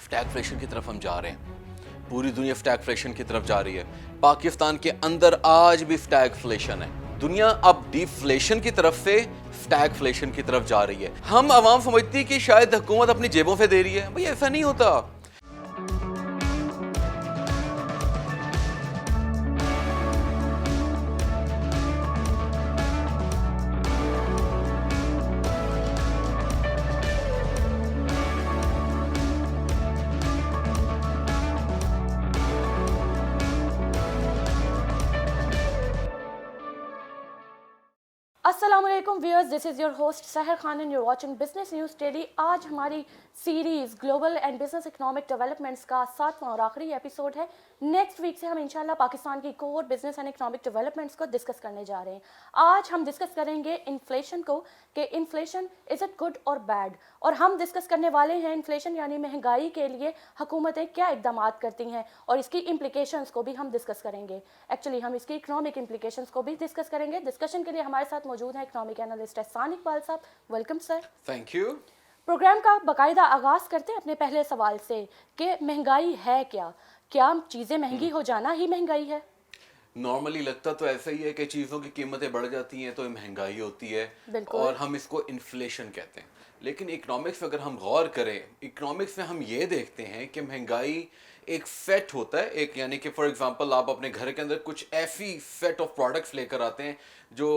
اسٹیگفلیشن کی طرف ہم جا رہے ہیں. پوری دنیا اسٹیگفلیشن کی طرف جا رہی ہے. پاکستان کے اندر آج بھی اسٹیگفلیشن ہے. دنیا اب ڈیفلیشن کی طرف سے اسٹیگفلیشن کی طرف جا رہی ہے. ہم عوام سمجھتی ہے کہ شاید حکومت اپنی جیبوں سے دے رہی ہے. بھئی ایسا نہیں ہوتا. السلام علیکم viewers, this is your host Sehar Khan and you're watching business news daily. آج ہماری series global and business economic developments کا 7واں اور آخری ایپیسوڈ ہے. نیکسٹ ویک سے ہم انشاءاللہ پاکستان کی core business and economic developments کو ڈسکس کرنے جا رہے ہیں. آج ہم ڈسکس کریں گے انفلیشن کو کہ انفلیشن از اٹ گڈ اور بیڈ، اور ہم ڈسکس کرنے والے ہیں انفلیشن یعنی مہنگائی کے لیے حکومتیں کیا اقدامات کرتی ہیں اور اس کی امپلیکیشنز کو بھی ہم ڈسکس کریں گے. ایکچولی ہم اس کی اکنامک امپلیکیشنز کو بھی ڈسکس کریں گے. ڈسکشن کے لیے ہمارے ساتھ موجود ہیں اکنامک اینالسٹ احسان اقبال صاحب. Welcome sir. Thank you. Programme کا باقاعدہ آغاز کرتے ہیں اپنے پہلے سوال سے کہ مہنگائی ہے کیا؟ کیا چیزیں مہنگی ہو جانا ہی مہنگائی ہے؟ نارملی لگتا تو ایسا ہی ہے کہ چیزوں کی قیمتیں بڑھ جاتی ہیں تو مہنگائی ہوتی ہے اور ہم اس کو انفلیشن کہتے ہیں. لیکن اکنامکس میں اگر ہم غور کریں، اکنامکس میں ہم یہ دیکھتے ہیں کہ مہنگائی ایک سیٹ ہوتا ہے. ایک یعنی کہ فار ایگزامپل آپ اپنے گھر کے اندر کچھ ایسی سیٹ آف پروڈکٹس لے کر آتے ہیں جو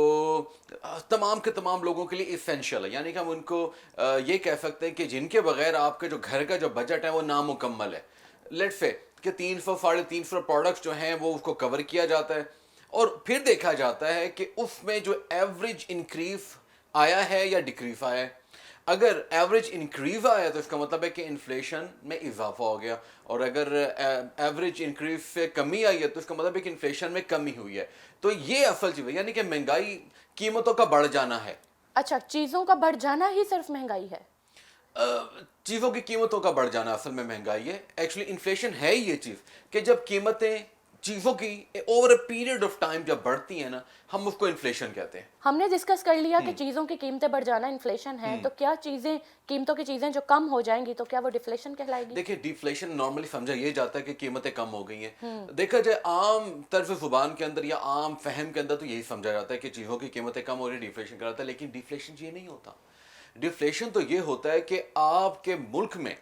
تمام کے تمام لوگوں کے لیے اسینشیل ہے. یعنی کہ ہم ان کو یہ کہہ سکتے ہیں کہ جن کے بغیر آپ کے جو گھر کا جو بجٹ ہے وہ نامکمل ہے. لیٹ سے کہ 300-350 پروڈکٹس جو ہیں وہ اس کو کور کیا جاتا ہے اور پھر دیکھا جاتا ہے کہ اس میں جو ایوریج انکریز آیا ہے یا ڈکریز آیا ہے. اگر ایوریج انکریز آیا تو اس کا مطلب ہے کہ انفلیشن میں اضافہ ہو گیا، اور اگر ایوریج انکریز سے کمی آئی ہے تو اس کا مطلب ہے کہ انفلیشن میں کمی ہوئی ہے. تو یہ اصل چیز ہے، یعنی کہ مہنگائی قیمتوں کا بڑھ جانا ہے. اچھا، چیزوں کا بڑھ جانا ہی صرف مہنگائی ہے؟ چیزوں کی قیمتوں کا بڑھ جانا اصل میں مہنگائی ہے. ایکچولی انفلیشن ہے ہی یہ چیز کہ جب قیمتیں چیزوں کی over a period of time جب بڑھتی ہیں نا، ہم اس کو انفلیشن کہتے ہیں. ہم نے ڈسکس کر لیا کہ چیزوں کی قیمتیں بڑھ جانا انفلیشن ہے، تو کیا چیزیں قیمتوں کی چیزیں جو کم ہو جائیں گی تو کیا وہ ڈیفلیشن کہلائے گی؟ دیکھیں، ڈیفلیشن نارملی سمجھا یہ جاتا ہے کہ قیمتیں کم ہو گئی ہیں. دیکھا جائے عام طرز زبان کے اندر یا عام فہم کے اندر تو یہی سمجھا جاتا ہے کہ چیزوں کی قیمتیں کم ہو رہی ہیں، ڈیفلیشن کراتا ہے. لیکن ڈیفلیشن یہ نہیں ہوتا. ڈیفلیشن تو یہ ہوتا ہے کہ آپ کے ملک میں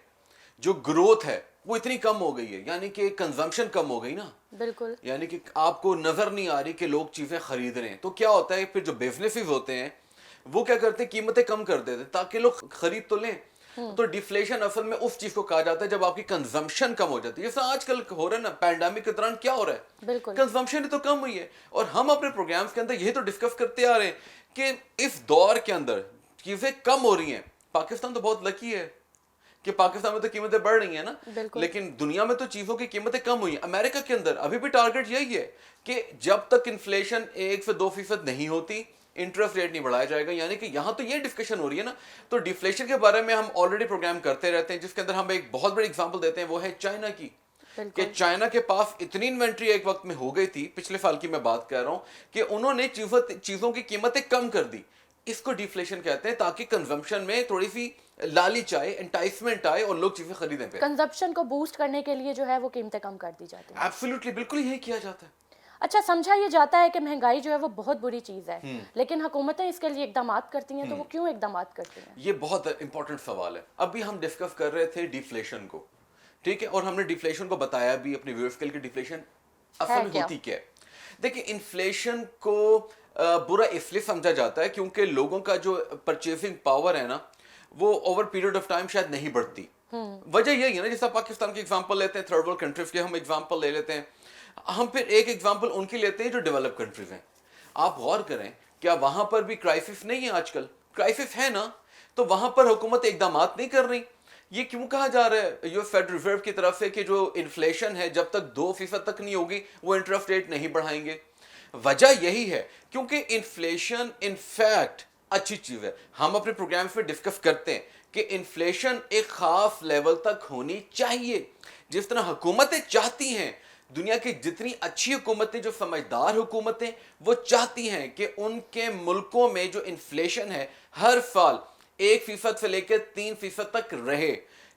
جو گروتھ ہے وہ اتنی کم ہو گئی ہے، یعنی کہ کنزمپشن کم ہو گئی نا. بالکل. یعنی کہ آپ کو نظر نہیں آ رہی کہ لوگ چیزیں خرید رہے ہیں. تو کیا ہوتا ہے، پھر جو بزنسز ہوتے ہیں وہ کیا کرتے ہیں، قیمتیں کم کر دیتے ہیں تاکہ لوگ خرید تو لیں. تو ڈیفلیشن اصل میں اس چیز کو کہا جاتا ہے جب آپ کی کنزمپشن کم ہو جاتی ہے. جیسا آج کل ہو رہا ہے نا، پینڈیمک کے دوران کیا ہو رہا ہے، بالکل کنزمپشن تو کم ہوئی ہے. اور ہم اپنے پروگرامز کے اندر یہی تو ڈسکس کرتے آ رہے ہیں کہ اس دور کے اندر چیزیں کم ہو رہی ہیں. پاکستان تو بہت لکی ہے کہ پاکستان میں تو قیمتیں بڑھ رہی ہیں نا، لیکن دنیا میں تو چیزوں کی قیمتیں کم ہوئی ہیں. امریکہ کے اندر ابھی بھی ٹارگٹ یہی ہے کہ جب تک انفلیشن 1 سے 2% نہیں ہوتی انٹرسٹ ریٹ نہیں بڑھایا جائے گا. یعنی کہ یہاں تو یہ ڈسکشن ہو رہی ہے نا. تو ڈیفلیشن کے بارے میں ہم آلریڈی پروگرام کرتے رہتے ہیں، جس کے اندر ہم ایک بہت بڑی اگزامپل دیتے ہیں، وہ ہے چائنا کی. کہ چائنا کے پاس اتنی انوینٹری ایک وقت میں ہو گئی تھی، پچھلے سال کی میں بات کر رہا ہوں، کہ انہوں نے چیزوں کی قیمتیں کم کر دی. اس کو ڈیفلیشن کہتے ہیں تاکہ کنزمپشن میں تھوڑی سی لالچ آئے، انٹائسمنٹ آئے اور لوگ چیزیں خریدیں. پہ کنزمپشن کو بوسٹ کرنے کے لیے جو ہے وہ قیمتیں کم کر دی جاتی ہیں. ایبسلیوٹلی، بالکل یہی کیا جاتا ہے. اچھا، سمجھا یہ جاتا ہے کہ مہنگائی جو ہے وہ بہت بری چیز ہے، لیکن حکومتیں اس کے لیے اقدامات کرتی ہیں، تو وہ کیوں اقدامات کرتی ہیں؟ یہ بہت امپورٹنٹ سوال ہے. ابھی ہم ڈسکس کر رہے تھے ڈیفلیشن کو، ٹھیک ہے، اور ہم نے ڈیفلیشن کو بتایا بھی اپنے ویورز کے لیے کہ ڈیفلیشن اصل میں ہوتی کیا ہے. دیکھیں، انفلیشن کو برا اس لیے سمجھا جاتا ہے کیونکہ لوگوں کا جو پرچیزنگ پاور ہے نا، وہ اوور پیریڈ آف ٹائم شاید نہیں بڑھتی. وجہ یہی ہے نا، جیسا پاکستان کی ایگزامپل لیتے ہیں، تھرڈ ورلڈ کنٹریز کی ہم ایگزامپل لے لیتے ہیں. ہم پھر ایک ایگزامپل ان کی لیتے ہیں جو ڈیولپ کنٹریز ہیں. آپ غور کریں، کیا وہاں پر بھی کرائسس نہیں ہے؟ آج کل کرائسس ہے نا، تو وہاں پر حکومت اقدامات نہیں کر رہی. یہ کیوں کہا جا رہا ہے یو فیڈرل ریزرو کی طرف سے کہ جو انفلیشن ہے جب تک 2% تک نہیں ہوگی وہ انٹرسٹ ریٹ نہیں بڑھائیں گے؟ وجہ یہی ہے کیونکہ انفلیشن ان فیکٹ اچھی چیز ہے. ہم اپنے پروگرامز میں ڈسکس کرتے ہیں کہ انفلیشن ایک خاص لیول تک ہونی چاہیے. جس طرح حکومتیں چاہتی ہیں، دنیا کی جتنی اچھی حکومتیں، جو سمجھدار حکومتیں، وہ چاہتی ہیں کہ ان کے ملکوں میں جو انفلیشن ہے ہر سال 1% سے لے کے 3% تک رہے.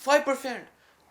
5%।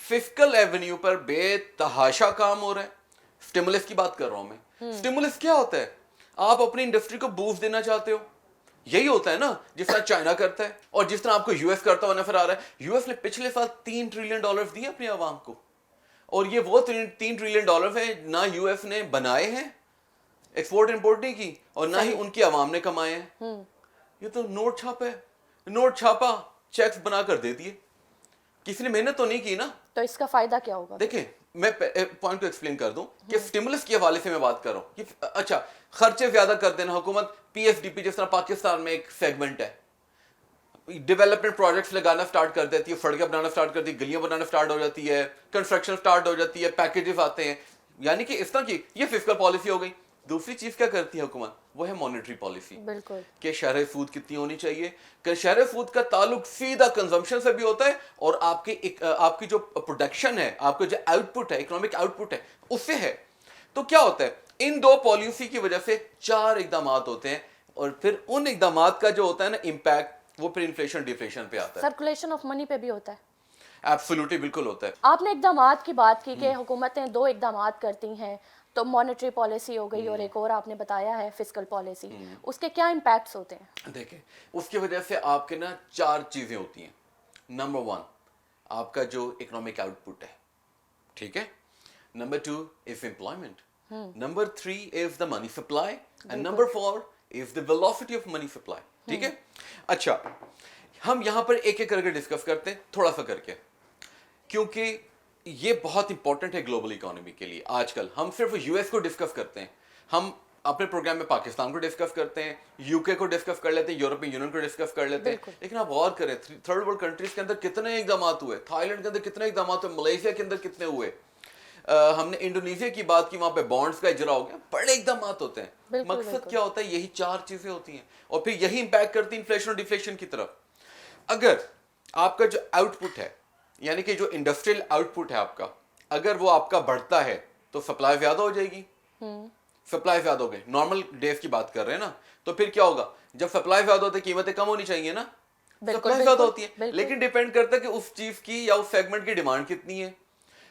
فسکل ایونیو پر بے تحاشا کام ہو رہا ہے. اسٹیمولس کی بات کر رہا ہوں میں. اسٹیمولس کیا ہوتا ہے؟ آپ اپنی انڈسٹری کو بوسٹ دینا چاہتے ہو, یہی ہوتا ہے نا جس طرح چائنا کرتا ہے اور جس طرح آپ کو یو ایس کرتا ہوا نظر آ رہا ہے. یو ایس نے پچھلے سال $3 ٹریلین دیے اپنی عوام کو, اور یہ وہ $3 ٹریلین ہیں نہ یو ایس نے بنائے ہیں, ایکسپورٹ امپورٹ نہیں کی, اور نہ ہی ان کی عوام نے کمائے ہیں. یہ تو نوٹ چھاپا ہے, نوٹ چھاپا, چیکس بنا کر دے دیے, کسی نے محنت تو نہیں کی نا. تو اس کا فائدہ کیا ہوگا؟ دیکھیں میں پوائنٹ کو ایکسپلین کر دوں کہ اسٹیمولس کے حوالے سے میں بات کر رہا ہوں. اچھا, خرچے زیادہ کر دینا حکومت, پی ایس ڈی پی جس طرح پاکستان میں ایک سیگمنٹ ہے, ڈیولپمنٹ پروجیکٹس لگانا سٹارٹ کر دیتی ہے, سڑکیں بنانا سٹارٹ کر دی, گلیاں بنانا سٹارٹ ہو جاتی ہے, کنسٹرکشن سٹارٹ ہو جاتی ہے, پیکیجز آتے ہیں, یعنی کہ اس طرح کی یہ فسکل پالیسی ہو گئی. دوسری چیز کیا کرتی ہے حکومت, وہ ہے مانیٹری پالیسی. بالکل, کہ شرح سود کتنی ہونی چاہیے, کہ شرح سود کا تعلق سیدھا کنزمپشن سے بھی ہوتا ہے اور آپ کی جو پروڈکشن ہے, آپ کا جو آؤٹ پٹ ہے, اکنامک آؤٹ پٹ ہے, اس سے ہے. تو کیا ہوتا ہے, ان دو پالیسی کی وجہ سے 4 اقدامات ہوتے ہیں, اور پھر ان اقدامات کا جو ہوتا ہے نا امپیکٹ, وہ پھر انفلیشن ڈیفلیشن پہ آتا ہے. سرکولیشن آف منی پہ بھی ہوتا ہے. ایبسولوٹلی بالکل ہوتا ہے. آپ نے اقدامات کی بات کی کہ حکومتیں 2 اقدامات کرتی ہیں, تو مانیٹری پالیسی ہو گئی اور ایک اور آپ نے بتایا ہے فسکل پالیسی. اس کے کیا امپیکٹس ہوتے ہیں؟ دیکھیں اس کی وجہ سے آپ کے نا 4 چیزیں ہوتی ہیں. نمبر 1 آپ کا جو اکنامک آؤٹ پٹ ہے, ٹھیک ہے. Number 2 is employment. Number 3 is the money supply, and number 4 is the velocity of money supply. ٹھیک ہے. اچھا, ہم یہاں پر ایک ایک کر کے ڈسکس کرتے ہیں تھوڑا سا کر کے, کیونکہ یہ بہت امپورٹنٹ ہے گلوبل اکانومی کے لیے. آج کل ہم صرف یو ایس کو ڈسکس کرتے ہیں, ہم اپنے پروگرام میں پاکستان کو ڈسکس کرتے ہیں, یو کے کو ڈسکس کر لیتے ہیں, یورپین یونین کو ڈسکس کر لیتے ہیں, لیکن آپ غور کریں تھرڈ ورلڈ کنٹریز کے اندر کتنے اقدامات ہوئے, تھائی لینڈ کے اندر کتنے اقدامات ہوئے, ملیشیا کے اندر کتنے ہوئے, ہم نے انڈونیشیا کی بات کی, وہاں پہ بانڈز کا اجرا ہو گیا, بڑے اقدامات ہوتے ہیں. مقصد کیا ہوتا ہے, یہی 4 چیزیں ہوتی ہیں, اور پھر یہی امپیکٹ کرتی ہیں انفلیشن اور ڈیفلیشن کی طرف. اگر آپ کا جو آؤٹ پٹ ہے, یعنی کہ جو انڈسٹریل آؤٹ پٹ ہے آپ کا, اگر وہ آپ کا بڑھتا ہے تو سپلائی زیادہ ہو جائے گی. سپلائی زیادہ ہو گئی, نارمل ڈیز کی بات کر رہے ہیں نا, تو پھر کیا ہوگا, جب سپلائی زیادہ ہوتی ہے قیمتیں کم ہونی چاہیے نا, سپلائی زیادہ ہوتی ہے, لیکن ڈیپینڈ کرتا ہے کہ اس چیز کی یا اس سیگمنٹ کی ڈیمانڈ کتنی ہے.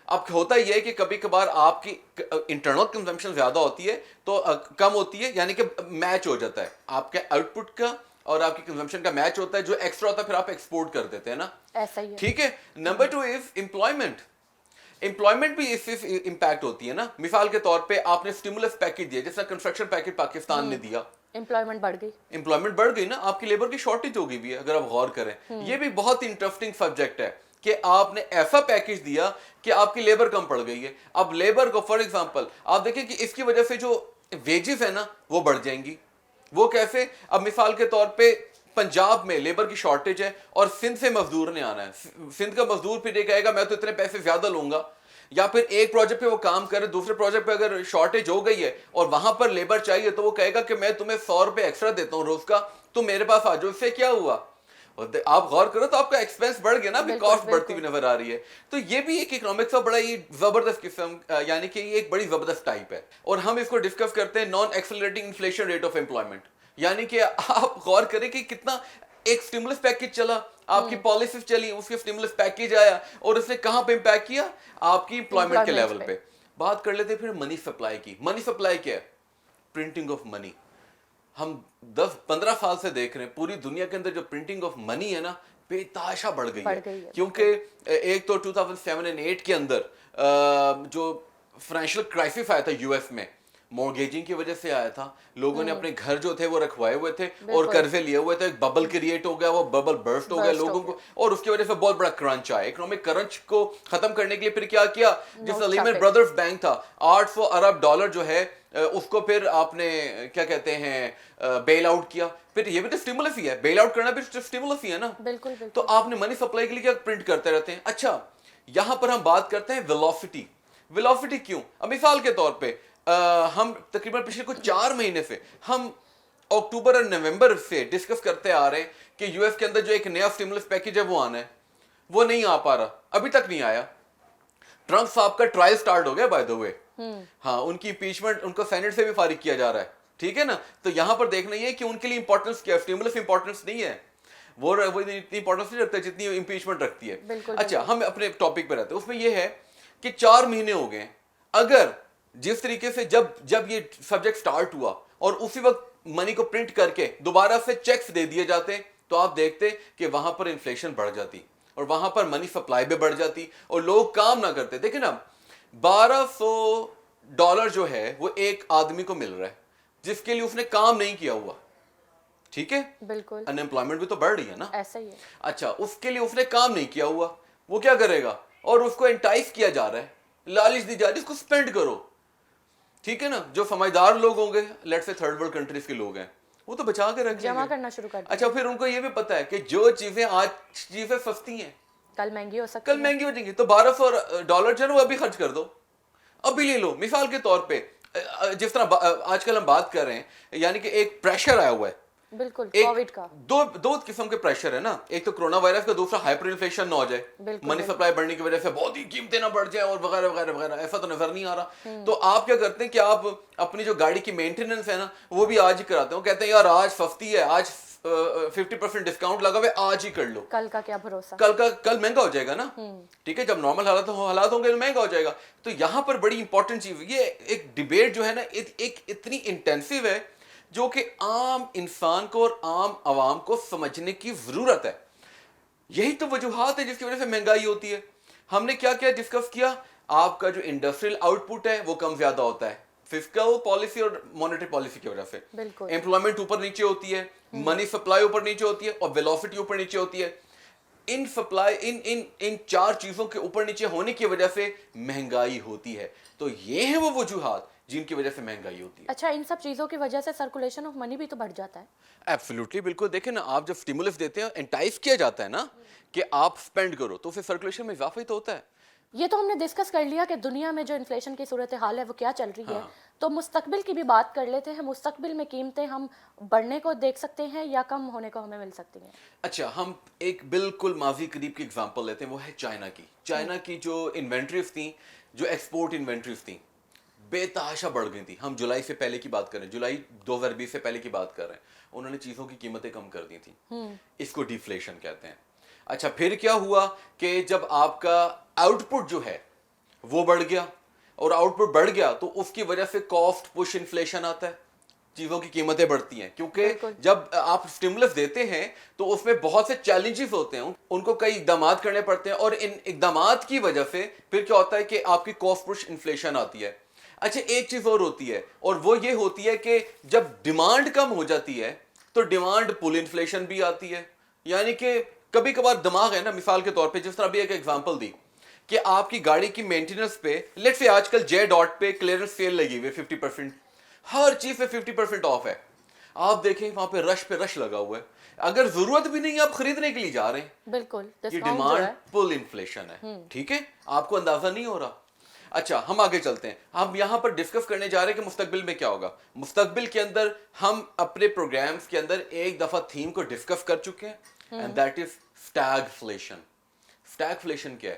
اب ہوتا یہ ہے کہ کبھی کبھار آپ کی انٹرنل کنزمپشن زیادہ ہوتی ہے تو کم ہوتی ہے, یعنی کہ میچ ہو جاتا ہے آپ کے آؤٹ پٹ کا اور آپ کی کنزمپشن کا میچ ہوتا ہے, جو ایکسٹرا ہوتا ہے پھر آپ ایکسپورٹ کر دیتے ہیں نا. ایسا ہی ہے. ٹھیک ہے. Number 2 is employment. امپلائمنٹ بھی اس سے امپیکٹ ہوتی ہے نا. مثال کے طور پہ آپ نے اسٹیمولس پیکج دیا, جیسا کنسٹرکشن پیکج پاکستان نے دیا, امپلائمنٹ بڑھ گئی, امپلائمنٹ بڑھ گئی نا, آپ کی لیبر کی شارٹیج ہو گئی بھی ہے. اگر آپ غور کریں, یہ بھی بہت انٹرسٹنگ سبجیکٹ ہے کہ آپ نے ایسا پیکج دیا کہ آپ کی لیبر کم پڑ گئی ہے. اب لیبر کو فار ایگزامپل آپ دیکھیں کہ اس کی وجہ سے جو ویجز ہے نا وہ بڑھ جائیں گی. وہ کیسے, اب مثال کے طور پہ پنجاب میں لیبر کی شارٹیج ہے اور سندھ سے مزدور نے آنا ہے, سندھ کا مزدور پھر یہ کہے گا میں تو اتنے پیسے زیادہ لوں گا, یا پھر ایک پروجیکٹ پہ وہ کام کرے, دوسرے پروجیکٹ پہ اگر شارٹیج ہو گئی ہے اور وہاں پر لیبر چاہیے تو وہ کہے گا کہ میں تمہیں $100 ایکسٹرا دیتا ہوں روز کا, تم میرے پاس آ جاؤ. اس سے کیا ہوا, آپ غور کرو تو آپ کا ایکسپینس بڑھ گیا نا, ابھی کاسٹ بڑھتی ہوئی نظر آ رہی ہے. تو یہ بھی ایک اکنامکس کا بڑا ہی زبردست قسم, یعنی کہ یہ ایک بڑی زبردست ٹائپ ہے, اور ہم اس کو ڈسکس کرتے ہیں naan accelerating inflation rate of employment. یعنی کہ آپ غور کریں کہ کتنا ایک سٹیمولس پیکج چلا, آپ کی پالیسیز چلی, اس کے سٹیمولس پیکج آیا اور اس نے کہاں پہ امپیکٹ کیا, آپ کی امپلائمنٹ کے لیول پہ. بات کر لیتے ہیں پھر منی سپلائی کی. منی سپلائی کیا ہے, پرنٹنگ آف منی. ہم 10-15 سال سے دیکھ رہے ہیں پوری دنیا کے اندر جو پرنٹنگ آف منی ہے نا بے تحاشا بڑھ گئی ہے. کیونکہ ایک تو 2007 اور 8 کے اندر جو فائنینشیل کرائسس آیا تھا یو ایس میں, مورگیجنگ کی وجہ سے آیا تھا. لوگوں نے اپنے گھر جو تھے وہ رکھوائے ہوئے تھے اور قرضے لیے ہوئے تھے, ایک ببل کریٹ ہو گیا, وہ ببل برسٹ ہو گیا لوگوں کو, اور اس کی وجہ سے بہت بڑا کرنچ آیا. اکنامک کرنچ کو ختم کرنے کے لیے پھر کیا کیا, جس لیمن برادرز بینک تھا, $800 ارب جو ہے اس کو پھر آپ نے کیا کہتے ہیں بیل آؤٹ کیا. پھر یہ بھی تو اسٹیمولس ہی ہے, بیل آؤٹ کرنا بھی اسٹیمولس ہی ہے نا. تو آپ نے منی سپلائی کے لیے کیا پرنٹ کرتے رہتے ہیں. اچھا, یہاں پر ہم بات کرتے ہیں ویلوسٹی. ویلوسٹی کیوں, اب مثال کے طور پہ ہم تقریباً پچھلے کچھ 4 مہینے سے ہم اکتوبر اور نومبر سے ڈسکس کرتے آ رہے ہیں کہ یو ایس کے اندر جو ایک نیا اسٹیمولس پیکج ہے وہ آنا ہے, وہ نہیں آ پا رہا, ابھی تک نہیں آیا. ٹرمپ صاحب کا ٹرائل سٹارٹ ہو گیا بائی دا وے, ہاں ان کی امپیچمنٹ ان کو سینٹ سے بھی فارغ کیا جا رہا ہے, ٹھیک ہے نا. تو یہاں پر دیکھنا یہ ہے کہ ان کے لیے امپورٹنس کیا ہے, اسٹیمولس امپورٹنس نہیں ہے. وہ اتنی امپورٹنس نہیں رکھتا جتنی امپیچمنٹ رکھتی ہے. بالکل. اچھا ہم اپنے ٹاپک پہ رہتے ہیں, اس میں یہ ہے کہ 4 مہینے ہو گئے, اگر جس طریقے سے جب یہ سبجیکٹ سٹارٹ ہوا اور اسی وقت منی کو پرنٹ کر کے دوبارہ سے چیکس دے دیے جاتے تو آپ دیکھتے کہ وہاں پر انفلیشن بڑھ جاتی اور وہاں پر منی سپلائی بھی بڑھ جاتی اور لوگ کام نہ کرتے. دیکھیں نا, $1200 جو ہے وہ ایک آدمی کو مل رہا ہے جس کے لیے اس نے کام نہیں کیا ہوا, ٹھیک ہے, بالکل ان امپلائمنٹ بھی تو بڑھ رہی ہے نا, ایسا ہی ہے. اچھا اس کے لیے اس نے کام نہیں کیا ہوا, وہ کیا کرے گا, اور اس کو انٹائز کیا جا رہا ہے, لالچ دی جا رہی ہے اس کو اسپینڈ کرو, ٹھیک ہے نا. جو سمجھدار لوگ ہوں گے, لیٹ سے تھرڈ ورلڈ کنٹریز کے لوگ ہیں, وہ تو بچا کے رکھ لیں جمع گے, کرنا شروع کر دیں. اچھا پھر ان کو یہ بھی پتا ہے کہ جو چیزیں آج چیزیں سستی ہیں کل مہنگی ہو سکتی کل مہنگی ہو جائیں گی, تو $1200 جو ہے وہ ابھی خرچ کر دو, ابھی لے لو. مثال کے طور پہ جس طرح آج کل ہم بات کر رہے ہیں, یعنی کہ ایک پریشر آیا ہوا ہے, بالکل کووڈ کا دو قسم کے پریشر ہے نا, ایک تو کرونا وائرس کا, دوسرا ہائپر انفلیشن نہ ہو جائے, منی سپلائی بڑھنے کی وجہ سے بہت ہی قیمتیں نہ بڑھ جائیں اور وغیرہ وغیرہ وغیرہ, ایسا تو نظر نہیں آ رہا. تو آپ کیا کرتے ہیں کہ آپ اپنی جو گاڑی کی مینٹیننس ہے نا وہ بھی آج ہی کراتے ہیں, وہ کہتے ہیں یار آج سستی ہے, آج 50% ڈسکاؤنٹ لگا ہوا ہے, آج ہی کر لو, کل کا کیا بھروسہ, کل مہنگا ہو جائے گا نا, ٹھیک ہے, جب نارمل حالات ہوں گے تو مہنگا ہو جائے گا. تو یہاں پر بڑی امپورٹنٹ چیز, یہ ایک ڈیبیٹ جو ہے نا ایک اتنی انٹینسو ہے جو کہ عام انسان کو اور عام عوام کو سمجھنے کی ضرورت ہے. یہی تو وجوہات ہے جس کی وجہ سے مہنگائی ہوتی ہے. ہم نے کیا کیا ڈسکس کیا, آپ کا جو انڈسٹریل آؤٹ پٹ ہے وہ کم زیادہ ہوتا ہے فسکل پالیسی اور مانیٹری پالیسی کی وجہ سے, امپلائمنٹ اوپر نیچے ہوتی ہے, منی سپلائی اوپر نیچے ہوتی ہے اور ویلوسٹی اوپر نیچے ہوتی ہے. ان سپلائی ان 4 چیزوں کے اوپر نیچے ہونے کی وجہ سے مہنگائی ہوتی ہے. تو یہ ہیں وہ وجوہات جن کی وجہ سے مہنگائی ہوتی ہے. اچھا ان سب چیزوں کی وجہ سے سرکولیشن آف منی بھی تو بڑھ جاتا ہے. ایبسلیوٹلی بالکل. دیکھیں نا, آپ جب اسٹیمولس دیتے ہیں, انٹائز کیا جاتا ہے نا کہ آپ اسپینڈ کرو, تو پھر سرکولیشن میں اضافہ ہی تو ہوتا ہے. یہ تو ہم نے ڈسکس کر لیا کہ دنیا میں جو انفلیشن کی صورتحال ہے وہ کیا چل رہی ہے, تو مستقبل کی بھی بات کر لیتے ہیں. مستقبل میں قیمتیں ہم بڑھنے کو دیکھ سکتے ہیں یا کم ہونے کو ہمیں مل سکتی ہیں. اچھا ہم ایک بالکل ماضی قریب کی اگزامپل لیتے ہیں, وہ ہے چائنا کی. چائنا کی جو انوینٹریز تھیں, جو ایکسپورٹ انوینٹریز تھیں, بے تحاشا بڑھ گئی تھیں. ہم جولائی سے پہلے کی بات کر رہے ہیں, جولائی 2020 سے پہلے کی بات کر رہے ہیں. انہوں نے چیزوں کی قیمتیں کم کر دی تھیں, اس کو ڈیفلیشن کہتے ہیں. اچھا پھر کیا ہوا کہ جب آپ کا آؤٹ پٹ جو ہے وہ بڑھ گیا, اور آؤٹ پٹ بڑھ گیا تو اس کی وجہ سے کاسٹ پش انفلیشن آتا ہے, چیزوں کی قیمتیں بڑھتی ہیں. کیونکہ جب آپ اسٹیمولس دیتے ہیں تو اس میں بہت سے چیلنجز ہوتے ہیں, ان کو کئی اقدامات کرنے پڑتے ہیں, اور ان اقدامات کی وجہ سے پھر کیا ہوتا ہے کہ آپ کی کاسٹ پش انفلیشن آتی ہے. اچھا ایک چیز اور ہوتی ہے, اور وہ یہ ہوتی ہے کہ جب ڈیمانڈ کم ہو جاتی ہے تو ڈیمانڈ پل انفلیشن بھی آتی ہے. یعنی کہ کبھی کبھار دماغ ہے نا, مثال کے طور پہ جس طرح بھی ایک ایگزامپل دی کہ آپ کی گاڑی کی مینٹیننس پہ, لیٹ سے آج کل جے ڈاٹ پہ کلیئرنس سیل لگی ہوئی ہے 50%, ہر چیز پہ 50% آف ہے. آپ دیکھیں وہاں پہ رش لگا ہوا ہے, اگر ضرورت بھی نہیں آپ خریدنے کے لیے جا رہے ہیں. بالکل یہ ڈیمانڈ پل انفلیشن ہے, ٹھیک ہے, آپ کو اندازہ نہیں ہو رہا. اچھا ہم آگے چلتے ہیں. ہم یہاں پر ڈسکس کرنے جا رہے ہیں کہ مستقبل میں کیا ہوگا. مستقبل کے اندر ہم اپنے پروگرامز کے اندر ایک دفعہ تھیم کو ڈسکس کر چکے ہیں, اینڈ دیٹ از اسٹیگفلیشن. اسٹیگفلیشن کیا ہے؟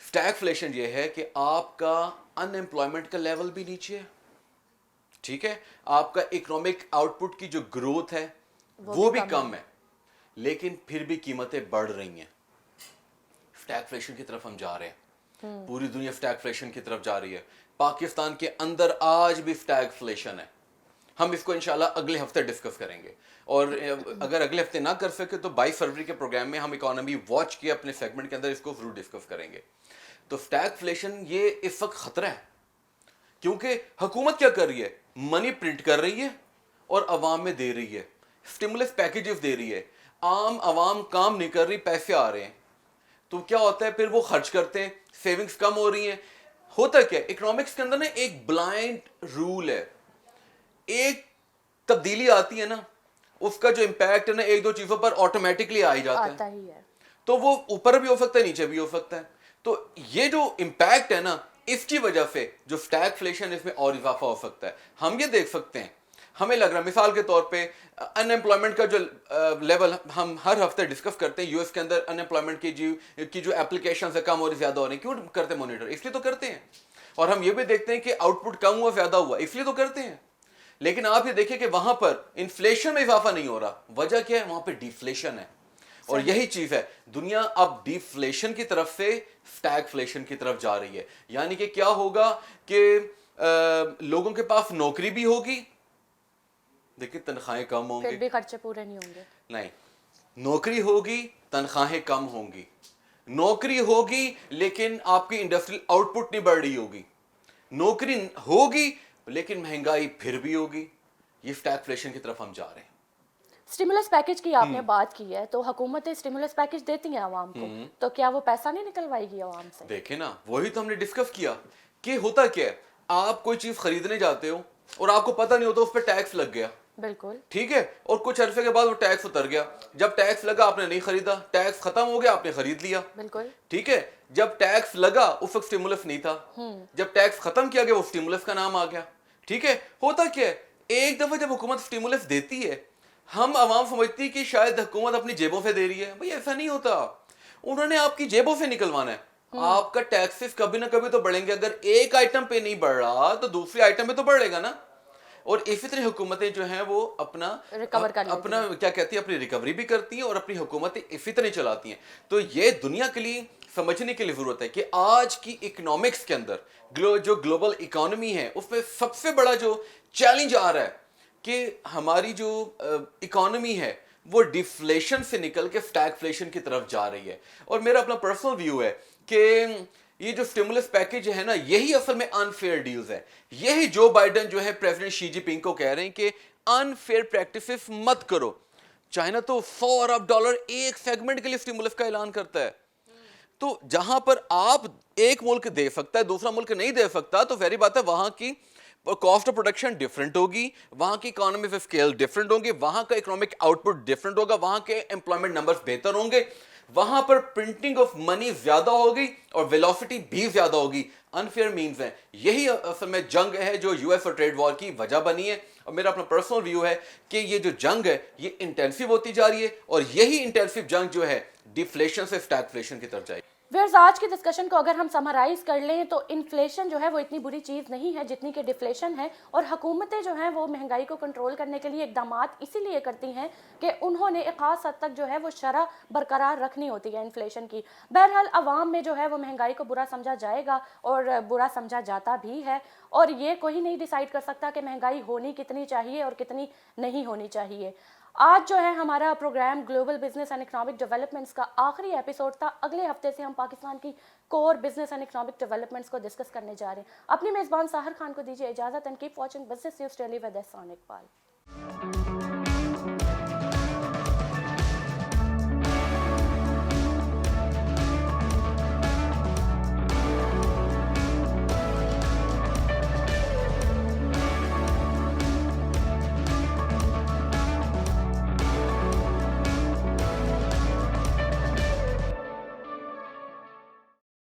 اسٹیگفلیشن یہ ہے کہ آپ کا ان امپلائمنٹ کا لیول بھی نیچے ہے, ٹھیک ہے, آپ کا اکنامک آؤٹ پٹ کی جو گروتھ ہے وہ بھی کم ہے, لیکن پھر بھی قیمتیں بڑھ رہی ہیں. اسٹیگفلیشن کی طرف ہم جا رہے ہیں. پوری دنیا اسٹیگفلیشن کی طرف جا رہی ہے. پاکستان کے اندر آج بھی اسٹیگفلیشن ہے. ہم اس کو انشاءاللہ اگلے ہفتے ڈسکس کریں گے, اور اگر اگلے ہفتے نہ کر سکے تو 22 فروری کے پروگرام میں ہم اکانومی واچ کے اپنے سیگمنٹ کے اندر اس کو ضرور ڈسکس کریں گے. تو اسٹیگفلیشن یہ اس وقت خطرہ ہے, کیونکہ حکومت کیا کر رہی ہے, منی پرنٹ کر رہی ہے اور عوام میں دے رہی ہے, اسٹیمولس پیکیجز دے رہی ہے. عام عوام کام نہیں کر رہی, پیسے آ رہے ہیں, تو کیا ہوتا ہے پھر وہ خرچ کرتے ہیں, سیونگز کم ہو رہی ہیں. ہوتا کیا ہے اکنامکس کے اندر نا, ایک بلائنڈ رول ہے, ایک تبدیلی آتی ہے نا, اس کا جو امپیکٹ ہے نا 1-2 چیزوں پر آٹومیٹکلی آ ہی جاتا ہے, تو وہ اوپر بھی ہو سکتا ہے, نیچے بھی ہو سکتا ہے. تو یہ جو امپیکٹ ہے نا, اس کی وجہ سے جو اسٹیگفلیشن اس میں اور اضافہ ہو سکتا ہے. ہم یہ دیکھ سکتے ہیں, ہمیں لگ رہا ہے مثال کے طور پہ ان امپلائمنٹ کا جو لیول ہم ہر ہفتے ڈسکس کرتے ہیں, یو ایس کے اندر ان امپلائمنٹ کی جو اپلیکیشنز ہے کم اور زیادہ ہو رہی ہیں. کیوں کرتے ہیں مانیٹر؟ اس لیے تو کرتے ہیں. اور ہم یہ بھی دیکھتے ہیں کہ آؤٹ پٹ کم ہوا زیادہ ہوا, اس لیے تو کرتے ہیں. لیکن آپ یہ دیکھیں کہ وہاں پر انفلیشن میں اضافہ نہیں ہو رہا. وجہ کیا ہے؟ وہاں پہ ڈیفلیشن ہے. اور یہی چیز ہے, دنیا اب ڈیفلیشن کی طرف سے اسٹیگفلیشن کی طرف جا رہی ہے. یعنی کہ کیا ہوگا کہ لوگوں کے پاس نوکری بھی ہوگی, دیکھیں تنخواہیں کم ہوں پھر گی, بھی خرچے پورے نہیں ہوں گے. نہیں, نوکری ہوگی تنخواہیں کم ہوں گی, نوکری ہوگی لیکن آپ کی انڈسٹریل آؤٹ پٹ نہیں بڑھ رہی ہوگی, نوکری ہوگی لیکن مہنگائی پھر بھی ہوگی. یہ اسٹیگفلیشن کی طرف ہم جا رہے ہیں. اسٹیمولس پیکج کی آپ نے بات کی ہے, تو حکومتیں اسٹیمولس پیکج دیتی ہیں عوام کو, تو کیا وہ پیسہ نہیں نکلوائے گی عوام سے؟ دیکھیں نا, وہی تو ہم نے ڈسکس کیا کہ ہوتا کیا ہے, آپ کوئی چیز خریدنے جاتے ہو اور آپ کو پتہ نہیں ہوتا اس پہ ٹیکس لگ گیا, بالکل ٹھیک ہے, اور کچھ عرصے کے بعد وہ ٹیکس اتر گیا. جب ٹیکس لگا آپ نے نہیں خریدا, ٹیکس ختم ہو گیا آپ نے خرید لیا, بالکل ٹھیک ہے. جب ٹیکس لگا اس وقت اسٹیمولس نہیں تھا, جب ٹیکس ختم کیا گیا وہ اسٹیمولس کا نام آ گیا, ٹھیک ہے. ہوتا کیا ہے, ایک دفعہ جب حکومت اسٹیمولس دیتی ہے, ہم عوام سمجھتی کہ شاید حکومت اپنی جیبوں سے دے رہی ہے. بھئی ایسا نہیں ہوتا, انہوں نے آپ کی جیبوں سے نکلوانا ہے. آپ کا ٹیکسز کبھی نہ کبھی تو بڑھیں گے. اگر ایک آئٹم پہ نہیں بڑھ رہا تو دوسری آئٹم پہ تو بڑھے گا نا. اور اسی طرح حکومتیں جو ہیں وہ اپنا کیا کہتی ہیں, اپنی ریکوری بھی کرتی ہیں اور اپنی حکومتیں اسی طرح چلاتی ہیں. تو یہ دنیا کے لیے سمجھنے کے لیے ضرورت ہے کہ آج کی اکنامکس کے اندر جو گلوبل اکانومی ہے اس میں سب سے بڑا جو چیلنج آ رہا ہے کہ ہماری جو اکانومی ہے وہ ڈیفلیشن سے نکل کے اسٹیگفلیشن کی طرف جا رہی ہے. اور میرا اپنا پرسنل ویو ہے کہ یہ جو اسٹیمولس پیکج ہے نا, یہی اصل میں انفیئر ڈیلز ہے. یہی جو بائیڈن جو ہے پریزیڈنٹ شی جی پنگ کو کہہ رہے ہیں کہ انفیئر پریکٹسز مت کرو. چائنا تو $100 ارب ایک سیگمنٹ کے لیے اسٹیمولس کا اعلان کرتا ہے. تو جہاں پر آپ ایک ملک دے سکتا ہے دوسرا ملک نہیں دے سکتا, تو ظاہری بات ہے وہاں کی کاسٹ آف پروڈکشن ڈفرینٹ ہوگی, وہاں کی اکانومیز آف اسکیل ڈفرینٹ ہوں گے, وہاں کا اکنامک آؤٹ پٹ ڈفرینٹ ہوگا, وہاں کے امپلائمنٹ نمبرز بہتر ہوں گے, وہاں پر پرنٹنگ آف منی زیادہ ہوگی اور ویلوسٹی بھی زیادہ ہوگی. انفیئر مینز ہیں. یہی اصل میں جنگ ہے جو یو ایس اور ٹریڈ وار کی وجہ بنی ہے. اور میرا اپنا پرسنل ویو ہے کہ یہ جو جنگ ہے یہ انٹینسیو ہوتی جا رہی ہے, اور یہی انٹینسیو جنگ جو ہے ڈیفلیشن سے اسٹیگفلیشن کی طرف جائے گی. ویئرز آج کی ڈسکشن کو اگر ہم سمرائز کر لیں تو انفلیشن جو ہے وہ اتنی بری چیز نہیں ہے جتنی کہ ڈیفلیشن ہے, اور حکومتیں جو ہیں وہ مہنگائی کو کنٹرول کرنے کے لیے اقدامات اسی لیے کرتی ہیں کہ انہوں نے ایک خاص حد تک جو ہے وہ شرح برقرار رکھنی ہوتی ہے انفلیشن کی. بہرحال عوام میں جو ہے وہ مہنگائی کو برا سمجھا جائے گا اور برا سمجھا جاتا بھی ہے, اور یہ کوئی نہیں ڈیسائیڈ کر سکتا کہ مہنگائی ہونی کتنی چاہیے اور کتنی نہیں ہونی چاہیے. آج جو ہے ہمارا programme global business and economic developments کا آخری ایپیسوڈ تھا. اگلے ہفتے سے ہم پاکستان کی core business and economic developments کو ڈسکس کرنے جا رہے ہیں. اپنی میزبان ساحر خان کو دیجیے اجازت, and keep watching business news daily with Ahsan Iqbal.